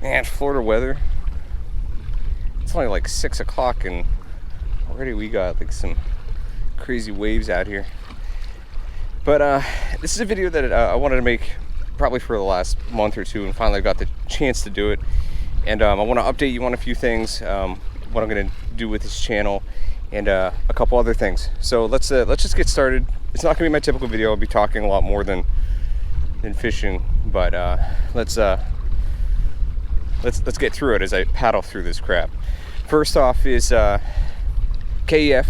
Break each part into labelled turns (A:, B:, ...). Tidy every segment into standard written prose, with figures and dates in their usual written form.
A: Man, Florida weather. It's only like 6 o'clock and already we got like some crazy waves out here. But this is a video that I wanted to make probably for the last month or two, and finally got the chance to do it. And I want to update you on a few things, what I'm going to do with this channel, and a couple other things. So let's just get started. It's not going to be my typical video. I'll be talking a lot more than fishing, but let's get through it as I paddle through this crap. First off is KEF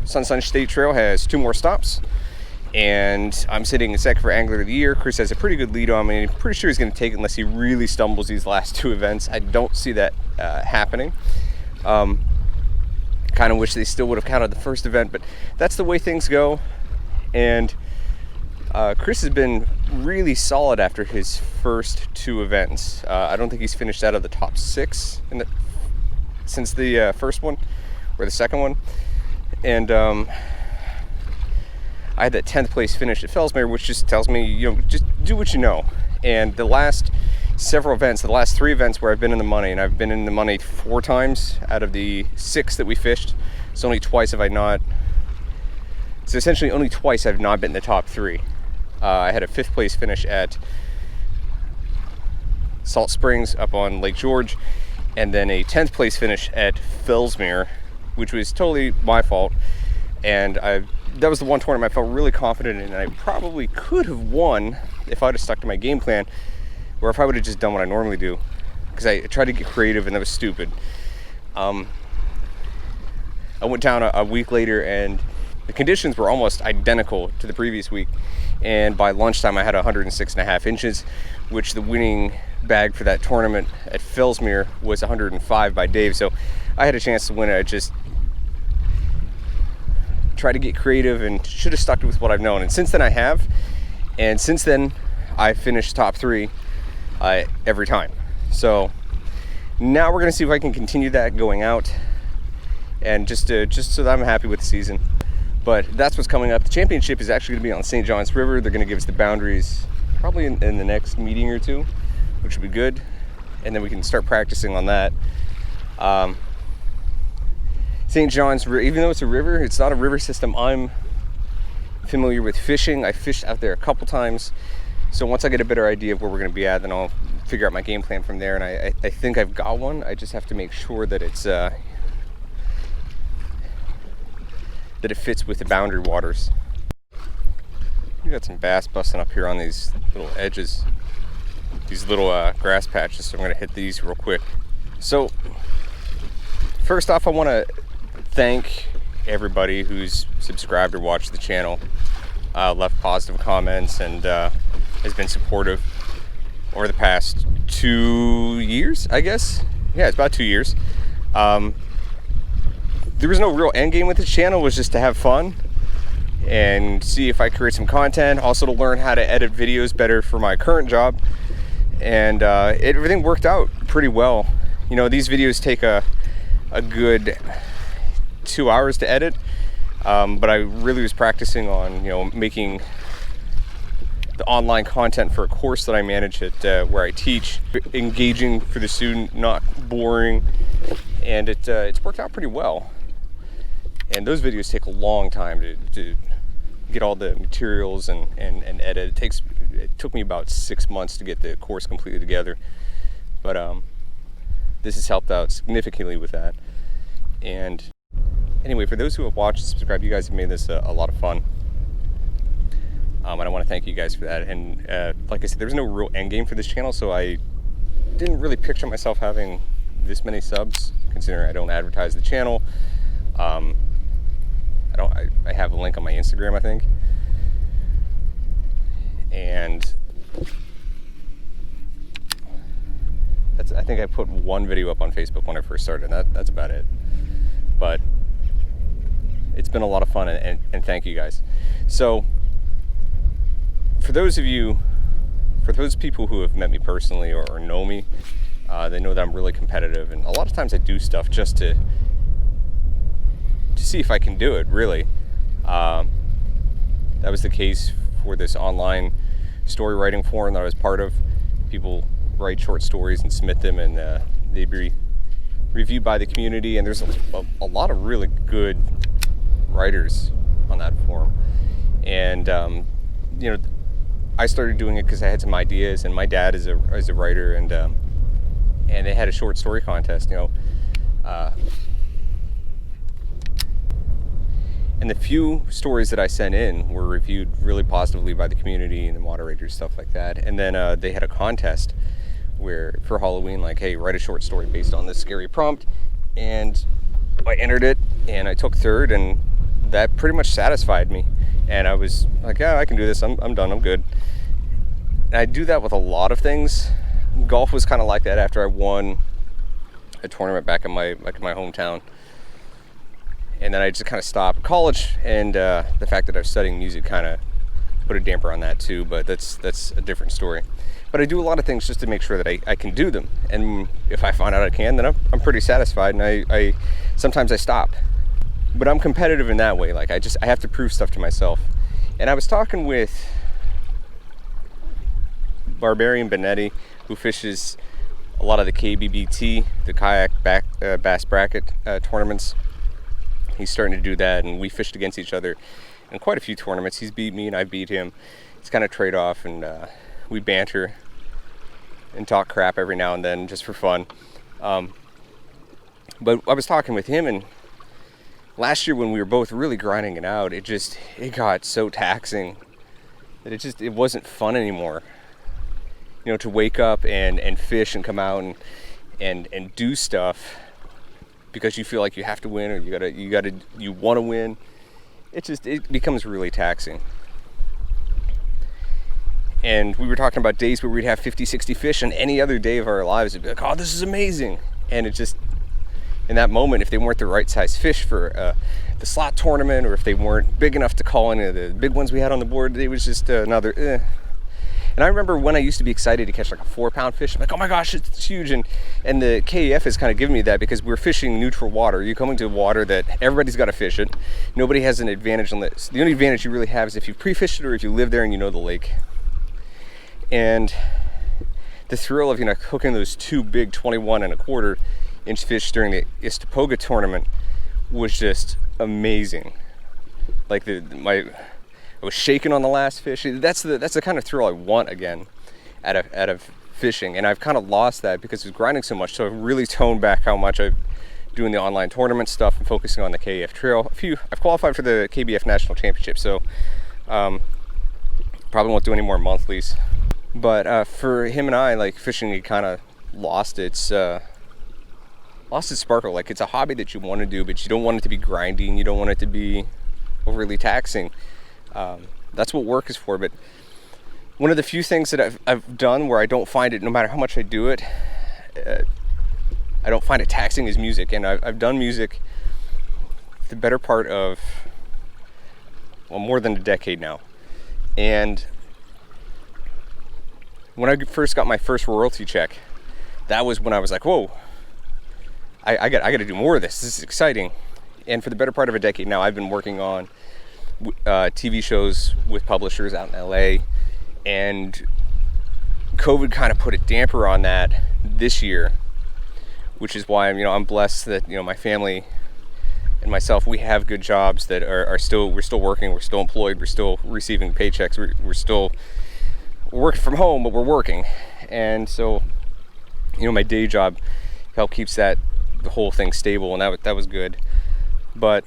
A: Sunshine State Trail has 2 more stops, and I'm sitting in second for Angler of the Year. Chris has a pretty good lead on me. I'm pretty sure he's going to take it unless he really stumbles these last 2 events. I don't see that happening. Kind of wish they still would have counted the first event, but that's the way things go. And Chris has been really solid after his first 2 events. I don't think he's finished out of the top 6 since the first one or the second one. And I had that 10th place finish at Fellsmere, which just tells me, you know, just do what you know. And the last several events, the last 3 events where I've been in the money, and I've been in the money 4 times out of the 6 that we fished. So only twice have I not. So essentially only twice I've not been in the top 3. I had a 5th place finish at Salt Springs up on Lake George, and then a 10th place finish at Fellsmere, which was totally my fault. And that was the one tournament I felt really confident in, and I probably could have won if I'd have stuck to my game plan, or if I would have just done what I normally do, because I tried to get creative and that was stupid. I went down a week later and the conditions were almost identical to the previous week, and by lunchtime I had 106.5 inches, which the winning bag for that tournament at Fellsmere was 105 by Dave. So I had a chance to win it. I just tried to get creative and should have stuck with what I've known, and since then I have. And since then I finished top 3 every time. So now we're gonna see if I can continue that going out, and just so that I'm happy with the season. But that's what's coming up. The championship is actually going to be on St. John's River. They're going to give us the boundaries probably in the next meeting or 2, which would be good. And then we can start practicing on that. St. John's, even though it's a river, it's not a river system I'm familiar with fishing. I fished out there a couple times. So once I get a better idea of where we're going to be at, then I'll figure out my game plan from there. And I think I've got one. I just have to make sure that it's that it fits with the boundary waters. We got some bass busting up here on these little edges, these little grass patches, so I'm gonna hit these real quick. So first off, I want to thank everybody who's subscribed or watched the channel, left positive comments, and has been supportive over the past 2 years, I guess. Yeah, it's about 2 years. There was no real end game with this channel. It was just to have fun and see if I create some content, also to learn how to edit videos better for my current job. And everything worked out pretty well. You know, these videos take a good 2 hours to edit, but I really was practicing on, you know, making the online content for a course that I manage at where I teach, engaging for the student, not boring, and it's worked out pretty well. And those videos take a long time to get all the materials and edit. It took me about 6 months to get the course completely together. But this has helped out significantly with that. And anyway, for those who have watched and subscribed, you guys have made this a lot of fun. And I want to thank you guys for that. And like I said, there's no real end game for this channel, so I didn't really picture myself having this many subs, considering I don't advertise the channel. I have a link on my Instagram, I think. And I think I put 1 video up on Facebook when I first started, and that's about it. But it's been a lot of fun, and thank you guys. So for those people who have met me personally or know me, they know that I'm really competitive, and a lot of times I do stuff just to see if I can do it, really. That was the case for this online story writing forum that I was part of. People write short stories and submit them, and they'd be reviewed by the community. And there's a lot of really good writers on that forum. And I started doing it because I had some ideas, and my dad is a writer, and they had a short story contest, and the few stories that I sent in were reviewed really positively by the community and the moderators, stuff like that. And then they had a contest where for Halloween, like, hey, write a short story based on this scary prompt. And I entered it, and I took third, and that pretty much satisfied me. And I was like, yeah, I can do this. I'm done. I'm good. And I do that with a lot of things. Golf was kind of like that after I won a tournament back in my hometown. And then I just kind of stopped. College and the fact that I was studying music kind of put a damper on that too, but that's a different story. But I do a lot of things just to make sure that I can do them. And if I find out I can, then I'm pretty satisfied, and I sometimes I stop. But I'm competitive in that way. Like, I have to prove stuff to myself. And I was talking with Barbarian Benetti, who fishes a lot of the KBBT, the kayak bass bracket tournaments. He's starting to do that, and we fished against each other in quite a few tournaments. He's beat me and I beat him. It's kind of trade off, and we banter and talk crap every now and then just for fun. But I was talking with him, and last year when we were both really grinding it out, it got so taxing that it wasn't fun anymore. To wake up and fish and come out and do stuff because you feel like you have to win, or you want to win. It becomes really taxing. And we were talking about days where we'd have 50, 60 fish, and any other day of our lives it'd be like, oh, this is amazing. And it just, in that moment, if they weren't the right size fish for the slot tournament, or if they weren't big enough to call any of the big ones we had on the board, it was just another And I remember when I used to be excited to catch like a 4-pound fish. I'm like, oh my gosh, it's huge. And the KEF has kind of given me that, because we're fishing neutral water. You're coming to water that everybody's got to fish it. Nobody has an advantage on this. The only advantage you really have is if you pre-fished it, or if you live there and you know the lake. And the thrill of hooking those 2 big 21.25-inch fish during the Istapoga tournament was just amazing. Like I was shaking on the last fish. That's the kind of thrill I want again out of fishing, and I've kind of lost that because it's grinding so much. So I've really toned back how much I'm doing the online tournament stuff and focusing on the KEF trail. I've qualified for the KBF National Championship, so probably won't do any more monthlies. But for him and I, like, fishing, it kind of lost its sparkle. Like, it's a hobby that you want to do, but you don't want it to be grinding. You don't want it to be overly taxing. That's what work is for. But one of the few things that I've done where I don't find it, no matter how much I do it, I don't find it taxing, is music. And I've done music the better part of, more than a decade now. And when I first got my first royalty check, that was when I was like, whoa, I got to do more of this. This is exciting. And for the better part of a decade now, I've been working on TV shows with publishers out in LA, and COVID kind of put a damper on that this year, which is why I'm blessed that my family and myself, we have good jobs that we're still working, we're still employed, we're still receiving paychecks, we're still working from home, but we're working. And so my day job helped keeps the whole thing stable, and that was good. But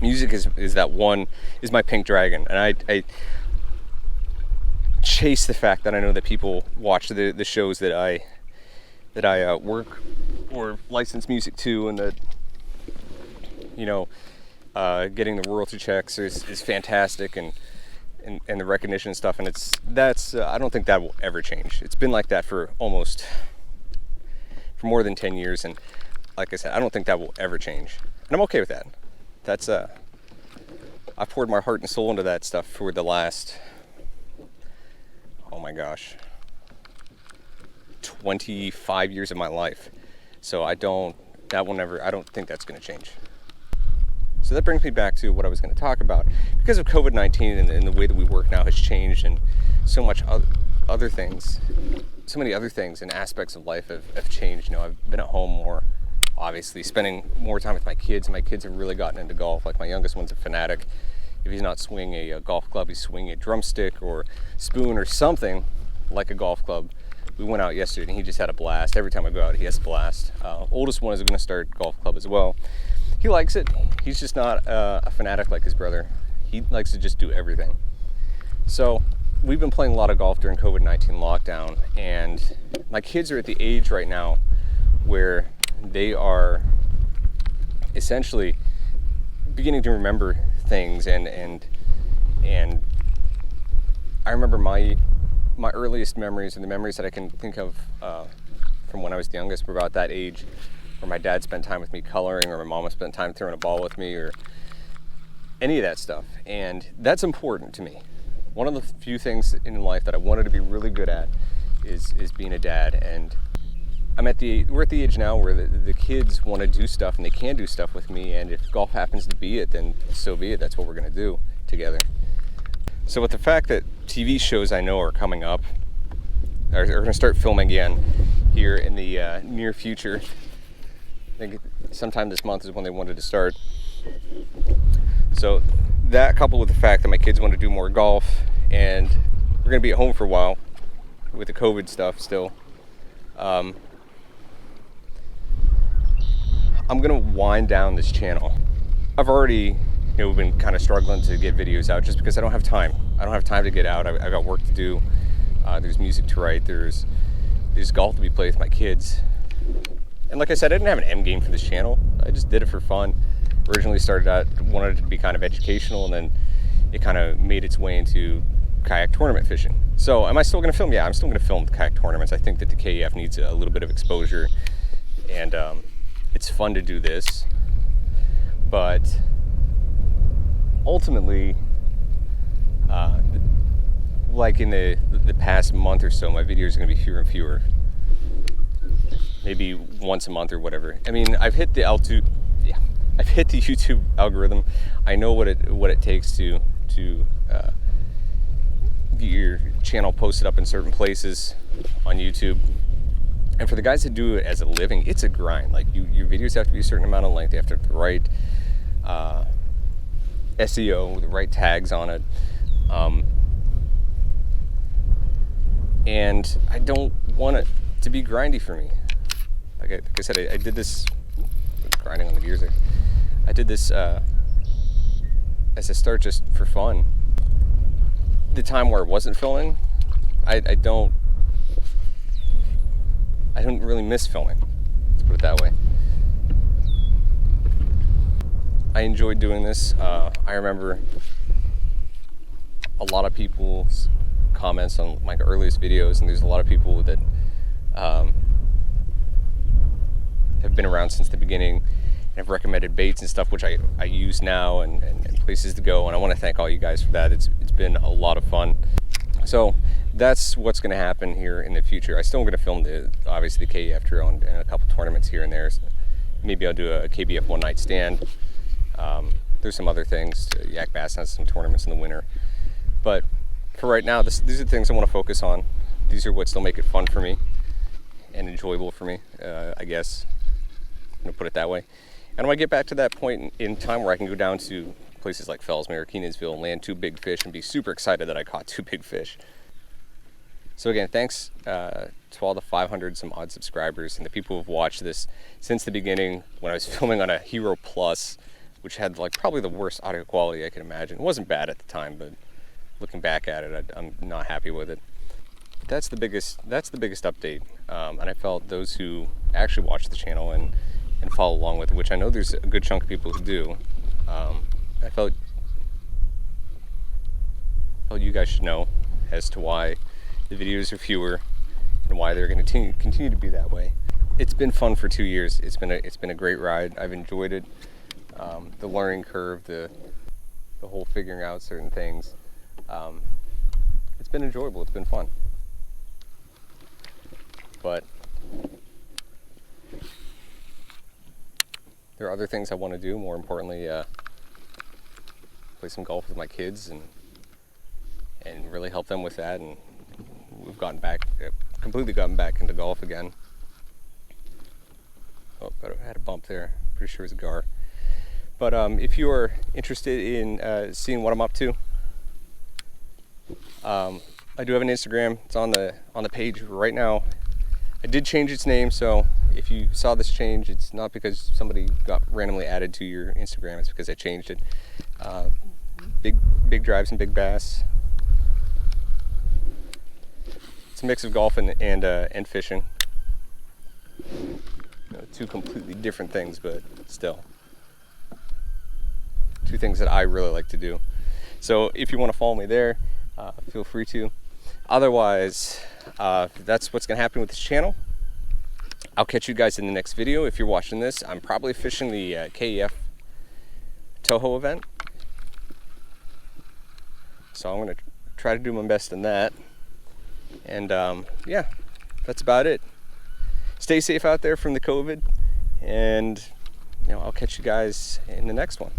A: music is my pink dragon, and I chase the fact that I know that people watch the shows that I work or license music to, and that getting the royalty checks is fantastic, and the recognition and stuff, and I don't think that will ever change. It's been like that for more than 10 years, and like I said, I don't think that will ever change, and I'm okay with that. I poured my heart and soul into that stuff for the last, oh my gosh, 25 years of my life. So I don't think that's going to change. So that brings me back to what I was going to talk about. Because of COVID-19 and the way that we work now has changed, and so much other things, and aspects of life have changed. You know, I've been at home more, obviously, spending more time with my kids. My kids have really gotten into golf. Like, my youngest one's a fanatic. If he's not swinging a golf club, he's swinging a drumstick or spoon or something like a golf club. We went out yesterday and he just had a blast. Every time I go out, he has a blast. Oldest one is going to start golf club as well. He likes it. He's just not a fanatic like his brother. He likes to just do everything. So we've been playing a lot of golf during COVID-19 lockdown, and my kids are at the age right now where they are essentially beginning to remember things, and I remember my earliest memories, and the memories that I can think of from when I was the youngest were about that age, where my dad spent time with me coloring, or my mom spent time throwing a ball with me, or any of that stuff. And that's important to me. One of the few things in life that I wanted to be really good at is being a dad. And we're at the age now where the kids want to do stuff, and they can do stuff with me, and if golf happens to be it, then so be it. That's what we're going to do together. So with the fact that TV shows I know are coming up, are going to start filming again here in the near future, I think sometime this month is when they wanted to start. So that, coupled with the fact that my kids want to do more golf, and we're going to be at home for a while with the COVID stuff still, I'm going to wind down this channel. I've already, been kind of struggling to get videos out just because I don't have time. I don't have time to get out. I got work to do. There's music to write. There's golf to be played with my kids. And like I said, I didn't have an end game for this channel. I just did it for fun. Originally started out, wanted it to be kind of educational, and then it kind of made its way into kayak tournament fishing. So am I still going to film? Yeah, I'm still going to film the kayak tournaments. I think that the KEF needs a little bit of exposure, and it's fun to do this. But ultimately, like in the past month or so, my videos are going to be fewer and fewer. Maybe once a month or whatever. I mean, I've hit the YouTube algorithm. I know what it takes to get your channel posted up in certain places on YouTube. And for the guys that do it as a living, it's a grind. Like, your videos have to be a certain amount of length. They have to have the right SEO, the right tags on it. And I don't want it to be grindy for me. Like I said, I did this, grinding on the gears there. I did this as a start just for fun. The time where I wasn't filming, I don't really miss filming. Let's put it that way. I enjoyed doing this. I remember a lot of people's comments on my earliest videos, and there's a lot of people that have been around since the beginning and have recommended baits and stuff, which I use now, and places to go, and I want to thank all you guys for that. It's been a lot of fun. So that's what's going to happen here in the future. I still am going to film obviously the KEF Trail and a couple tournaments here and there. So maybe I'll do a KBF one night stand. There's some other things. Yak Bass has some tournaments in the winter, but for right now, these are the things I want to focus on. These are what still make it fun for me and enjoyable for me, I guess. I'm going to put it that way. And when I get back to that point in time where I can go down to places like Fellsmere or Kenansville and land 2 big fish and be super excited that I caught 2 big fish. So again, thanks to all the 500 some odd subscribers and the people who've watched this since the beginning, when I was filming on a Hero Plus, which had like probably the worst audio quality I could imagine. It wasn't bad at the time, but looking back at it, I'm not happy with it. But that's the biggest update. And I felt those who actually watch the channel and follow along with it, which I know there's a good chunk of people who do, I felt you guys should know as to why the videos are fewer and why they're going to continue to be that way. It's been fun for 2 years. It's been a great ride. I've enjoyed it. The learning curve, the whole figuring out certain things. It's been enjoyable. It's been fun. But there are other things I want to do. More importantly, play some golf with my kids and really help them with that. And we've completely gotten back into golf again. Oh, I had a bump there. Pretty sure it was a gar. But if you are interested in seeing what I'm up to, I do have an Instagram. It's on the page right now. I did change its name, so if you saw this change, it's not because somebody got randomly added to your Instagram. It's because I changed it. Big drives and big bass. It's a mix of golf and fishing. Two completely different things, but still two things that I really like to do. So if you want to follow me there, feel free to. Otherwise, that's what's going to happen with this channel. I'll catch you guys in the next video. If you're watching this, I'm probably fishing the KEF Toho event. So I'm going to try to do my best in that. And yeah, that's about it. Stay safe out there from the COVID. And I'll catch you guys in the next one.